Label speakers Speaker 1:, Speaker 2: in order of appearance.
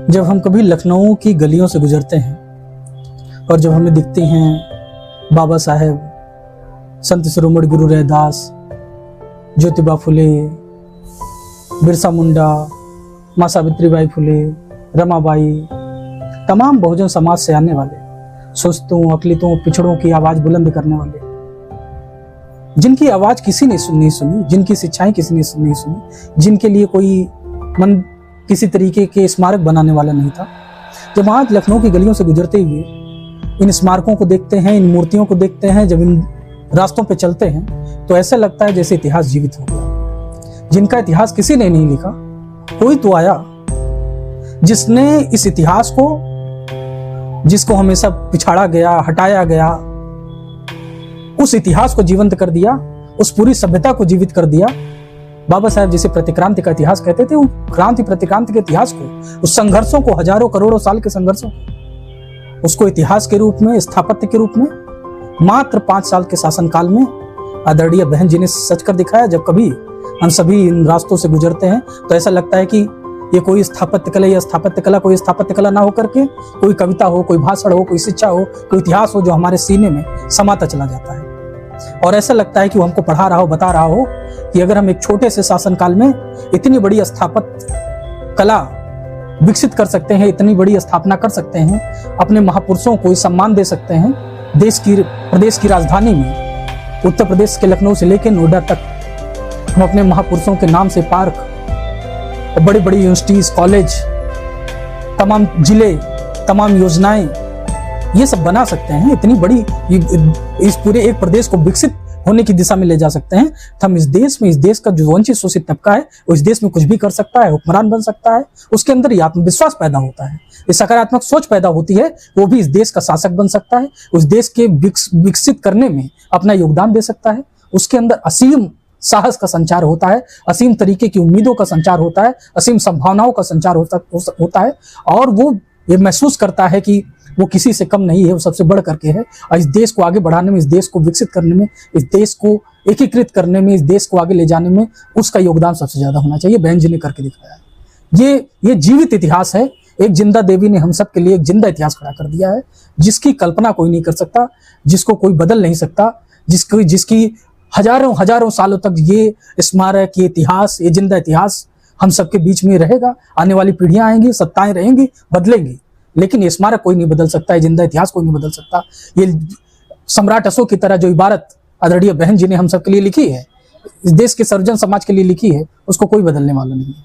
Speaker 1: जब हम कभी लखनऊ की गलियों से गुजरते हैं और जब हमें दिखते हैं बाबा साहेब, संत शिरोमणि गुरु रैदास, ज्योतिबा फुले, बिरसा मुंडा, माँ सावित्रीबाई फुले, रमाबाई, तमाम बहुजन समाज से आने वाले, सुस्तों, अकलितों, पिछड़ों की आवाज बुलंद करने वाले, जिनकी आवाज किसी ने नहीं सुनी, जिनकी शिक्षाएं किसी ने नहीं सुनी, जिनके लिए कोई मन किसी तरीके के स्मारक बनाने वाला नहीं था, जब आज लखनऊ की गलियों से गुजरते हुए इन स्मारकों को देखते हैं, इन मूर्तियों को देखते हैं, जब इन रास्तों पे चलते हैं तो ऐसा लगता है जैसे इतिहास जीवित हो गया, जिनका इतिहास किसी ने नहीं लिखा। कोई तो आया जिसने इस इतिहास को, जिसको हमेशा पिछाड़ा गया, हटाया गया, उस इतिहास को जीवंत कर दिया, उस पूरी सभ्यता को जीवित कर दिया। बाबा साहेब जिसे प्रतिक्रांति का इतिहास कहते थे, क्रांति प्रतिक्रांति के इतिहास को, उस संघर्षों को, हजारों करोड़ों साल के संघर्षों को, उसको इतिहास के रूप में, स्थापत्य के रूप में मात्र 5 साल के शासनकाल में आदरणीय बहन जी ने सच कर दिखाया। जब कभी हम सभी इन रास्तों से गुजरते हैं तो ऐसा लगता है कि ये कोई स्थापत्य कला या स्थापत्य कला कोई स्थापत्य कला ना होकर के कोई कविता हो, कोई भाषण हो, कोई शिक्षा हो, कोई इतिहास हो जो हमारे सीने में समाता चला जाता है। और ऐसा लगता है कि वो हमको पढ़ा रहा हो, बता रहा हो कि अगर हम एक छोटे से शासनकाल में इतनी बड़ी स्थापत्य कला विकसित कर सकते हैं, इतनी बड़ी स्थापना कर सकते हैं, अपने महापुरुषों को सम्मान दे सकते हैं, प्रदेश की राजधानी में, उत्तर प्रदेश के लखनऊ से लेकर नोएडा तक हम अपने महापुरुषों के नाम से पार्क और बड़ी बड़ी यूनिवर्सिटीज, कॉलेज, तमाम जिले, तमाम योजनाएं ये सब बना सकते हैं, इतनी बड़ी इस पूरे एक प्रदेश को विकसित होने की दिशा में ले जा सकते हैं। तो हम इस देश का जो वंचित शोषित तबका है वो इस देश में कुछ भी कर सकता है, हुक्मरान बन सकता है, उसके अंदर ये आत्मविश्वास पैदा होता है, ये सकारात्मक सोच पैदा होती है, वो भी इस देश का शासक बन सकता है, उस देश के विकसित करने में अपना योगदान दे सकता है। उसके अंदर असीम साहस का संचार होता है, असीम तरीके की उम्मीदों का संचार होता है, असीम संभावनाओं का संचार होता है, और वो ये महसूस करता है कि वो किसी से कम नहीं है, वो सबसे बढ़ करके है। और इस देश को आगे बढ़ाने में, इस देश को विकसित करने में, इस देश को एकीकृत करने में, इस देश को आगे ले जाने में उसका योगदान सबसे ज्यादा होना चाहिए। बहन जी ने करके दिखाया है। ये जीवित इतिहास है। एक जिंदा देवी ने हम सब के लिए एक जिंदा इतिहास खड़ा कर दिया है, जिसकी कल्पना कोई नहीं कर सकता, जिसको कोई बदल नहीं सकता, जिसकी हजारों सालों तक ये स्मारक, ये इतिहास, ये जिंदा इतिहास हम सबके बीच में रहेगा। आने वाली पीढ़ियां आएंगी, सत्ताएं रहेंगी, बदलेंगी, लेकिन ये स्मारक कोई नहीं बदल सकता है, जिंदा इतिहास कोई नहीं बदल सकता। ये सम्राट अशोक की तरह जो इबारत आदरणीय बहन जी ने हम सब के लिए लिखी है, इस देश के सर्वजन समाज के लिए लिखी है, उसको कोई बदलने वाला नहीं है।